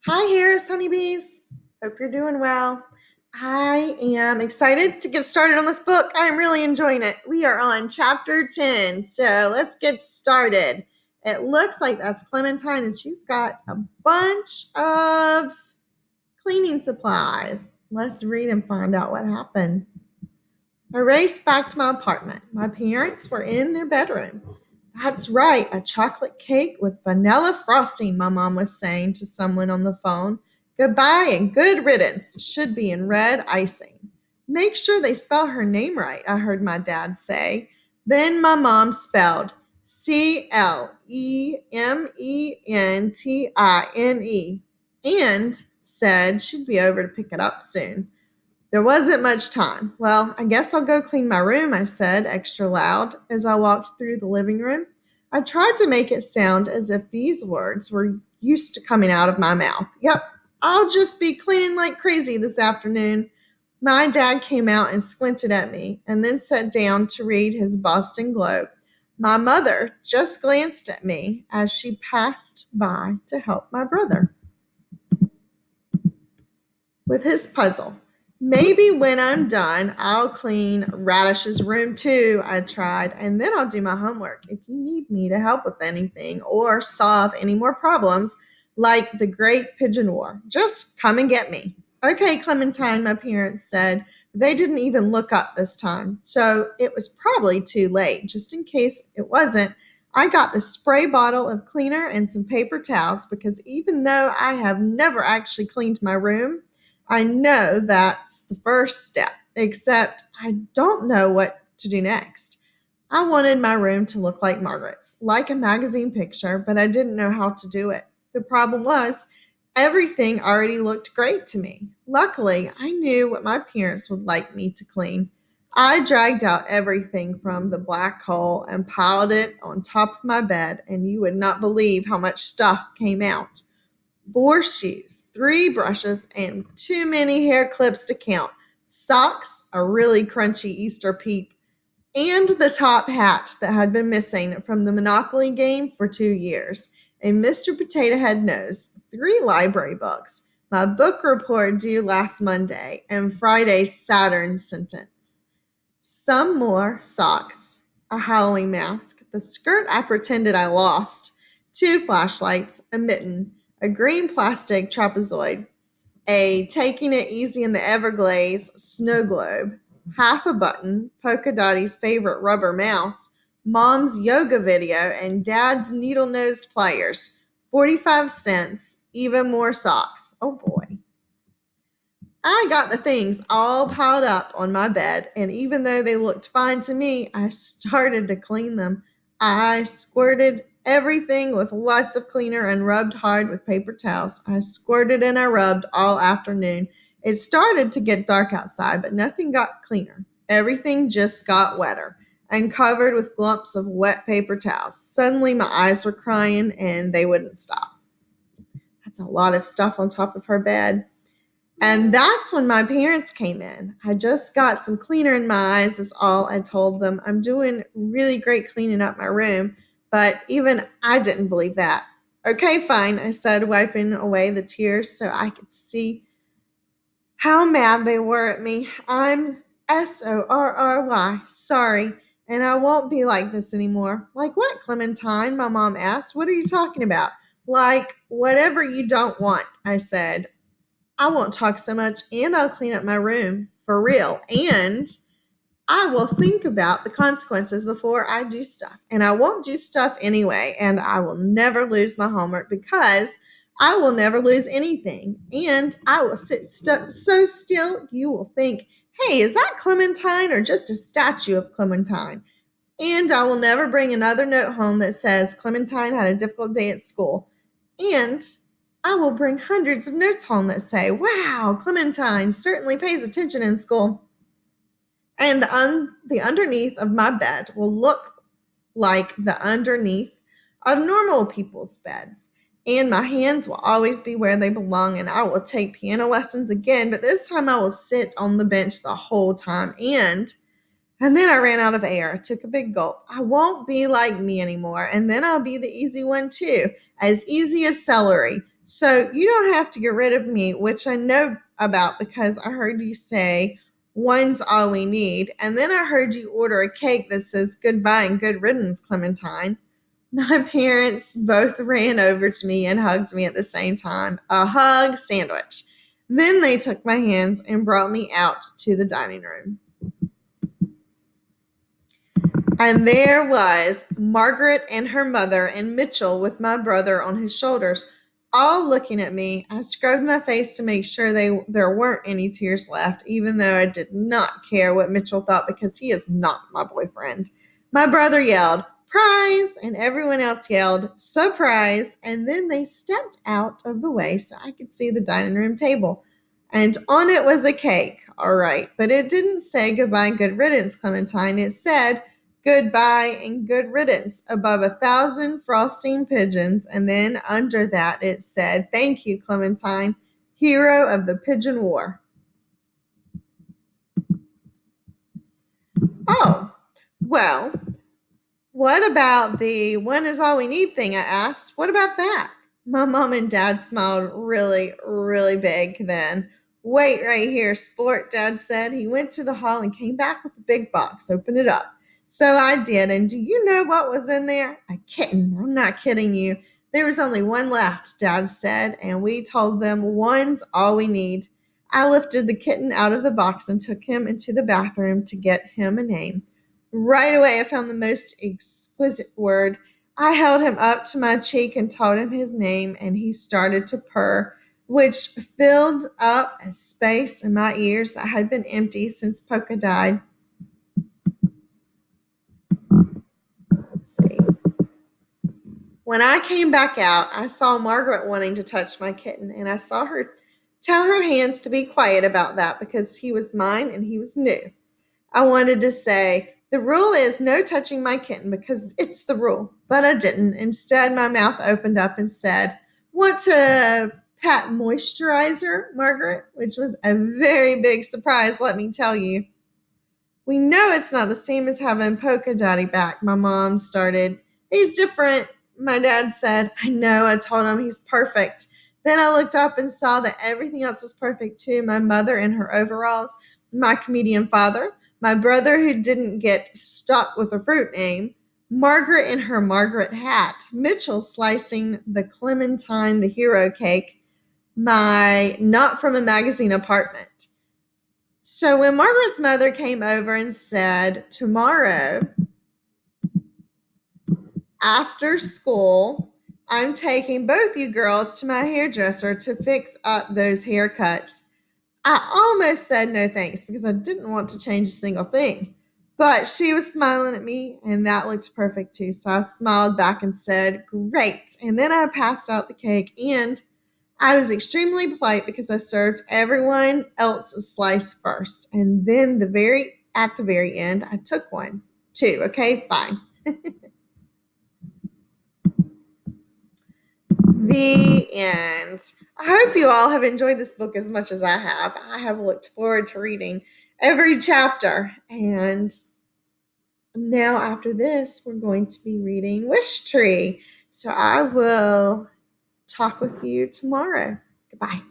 Hi, Harris honeybees. Hope you're doing well. I am excited to get started on this book. I'm really enjoying it. We are on chapter 10, so let's get started. It looks like that's Clementine, and she's got a bunch of cleaning supplies. Let's read and find out what happens. I raced back to my apartment. My parents were in their bedroom. That's right, a chocolate cake with vanilla frosting, my mom was saying to someone on the phone. Goodbye and good riddance should be in red icing. Make sure they spell her name right, I heard my dad say. Then my mom spelled Clementine and said she'd be over to pick it up soon. There wasn't much time. Well, I guess I'll go clean my room, I said extra loud as I walked through the living room. I tried to make it sound as if these words were used to coming out of my mouth. Yep, I'll just be cleaning like crazy this afternoon. My dad came out and squinted at me and then sat down to read his Boston Globe. My mother just glanced at me as she passed by to help my brother with his puzzle. Maybe when I'm done, I'll clean Radish's room too, I tried, and then I'll do my homework. If you need me to help with anything or solve any more problems, like the Great Pigeon War, just come and get me. Okay, Clementine, my parents said. They didn't even look up this time, so it was probably too late. Just in case it wasn't, I got the spray bottle of cleaner and some paper towels because even though I have never actually cleaned my room, I know that's the first step, except I don't know what to do next. I wanted my room to look like Margaret's, like a magazine picture, but I didn't know how to do it. The problem was, everything already looked great to me. Luckily, I knew what my parents would like me to clean. I dragged out everything from the black hole and piled it on top of my bed, and you would not believe how much stuff came out. 4 shoes, 3 brushes, and too many hair clips to count. Socks, a really crunchy Easter peep, and the top hat that had been missing from the Monopoly game for 2 years. A Mr. Potato Head nose, 3 library books, my book report due last Monday, and Friday's Saturn sentence. Some more socks, a Halloween mask, the skirt I pretended I lost, 2 flashlights, a mitten, a green plastic trapezoid, a taking it easy in the Everglades snow globe, half a button, Polka Dotty's favorite rubber mouse, mom's yoga video, and dad's needle-nosed pliers. 45 cents, even more socks. Oh boy. I got the things all piled up on my bed, and even though they looked fine to me, I started to clean them. I squirted everything with lots of cleaner and rubbed hard with paper towels. I squirted and I rubbed all afternoon. It started to get dark outside, but nothing got cleaner. Everything just got wetter and covered with clumps of wet paper towels. Suddenly my eyes were crying and they wouldn't stop. That's a lot of stuff on top of her bed. And that's when my parents came in. I just got some cleaner in my eyes, is all I told them. I'm doing really great cleaning up my room, but even I didn't believe that. Okay, fine, I said, wiping away the tears so I could see how mad they were at me. I'm sorry, sorry, and I won't be like this anymore. Like what, Clementine? My mom asked. What are you talking about? Like whatever you don't want, I said. I won't talk so much, and I'll clean up my room for real. And I will think about the consequences before I do stuff. And I won't do stuff anyway. And I will never lose my homework because I will never lose anything. And I will sit so still you will think, hey, is that Clementine or just a statue of Clementine? And I will never bring another note home that says Clementine had a difficult day at school. And I will bring hundreds of notes home that say, wow, Clementine certainly pays attention in school. And the underneath of my bed will look like the underneath of normal people's beds. And my hands will always be where they belong, and I will take piano lessons again, but this time I will sit on the bench the whole time. And then I ran out of air. I took a big gulp. I won't be like me anymore, and then I'll be the easy one too, as easy as celery. So you don't have to get rid of me, which I know about because I heard you say one's all we need. And then I heard you order a cake that says goodbye and good riddance, Clementine. My parents both ran over to me and hugged me at the same time. A hug sandwich. Then they took my hands and brought me out to the dining room. And there was Margaret and her mother and Mitchell with my brother on his shoulders, all looking at me. I scrubbed my face to make sure there weren't any tears left, even though I did not care what Mitchell thought because he is not my boyfriend. My brother yelled, "Prize!" and everyone else yelled, "Surprise!" And then they stepped out of the way so I could see the dining room table. And on it was a cake, all right, but it didn't say goodbye and good riddance, Clementine. It said, "Goodbye and good riddance," above 1,000 frosting pigeons, and then under that it said, "Thank you, Clementine, hero of the Pigeon War." Oh, well, what about the one is all we need thing? I asked. What about that? My mom and dad smiled really, really big then. "Wait right here, sport," Dad said. He went to the hall and came back with the big box. "Open it up." So I did. And do you know what was in there? A kitten. I'm not kidding you. There was only one left, Dad said, and we told them one's all we need. I lifted the kitten out of the box and took him into the bathroom to get him a name. Right away, I found the most exquisite word. I held him up to my cheek and told him his name, and he started to purr, which filled up a space in my ears that had been empty since Polka died. Let's see. When I came back out, I saw Margaret wanting to touch my kitten, and I saw her tell her hands to be quiet about that because he was mine and he was new. I wanted to say, "The rule is no touching my kitten," because it's the rule, but I didn't. Instead, my mouth opened up and said, "Want to pat moisturizer, Margaret?" Which was a very big surprise, let me tell you. "We know it's not the same as having Polka Daddy back," my mom started. "He's different," my dad said. "I know," I told him. "He's perfect." Then I looked up and saw that everything else was perfect too. My mother in her overalls, my comedian father, my brother who didn't get stuck with a fruit name, Margaret in her Margaret hat, Mitchell slicing the Clementine the hero cake, my not from a magazine apartment. So when Margaret's mother came over and said, "Tomorrow after school, I'm taking both you girls to my hairdresser to fix up those haircuts," I almost said no thanks because I didn't want to change a single thing. But she was smiling at me, and that looked perfect too. So I smiled back and said, "Great." And then I passed out the cake, and I was extremely polite because I served everyone else a slice first. And then at the very end, I took one too. Okay, fine. The end. I hope you all have enjoyed this book as much as I have. I have looked forward to reading every chapter. And now, after this, we're going to be reading Wish Tree. So I will talk with you tomorrow. Goodbye.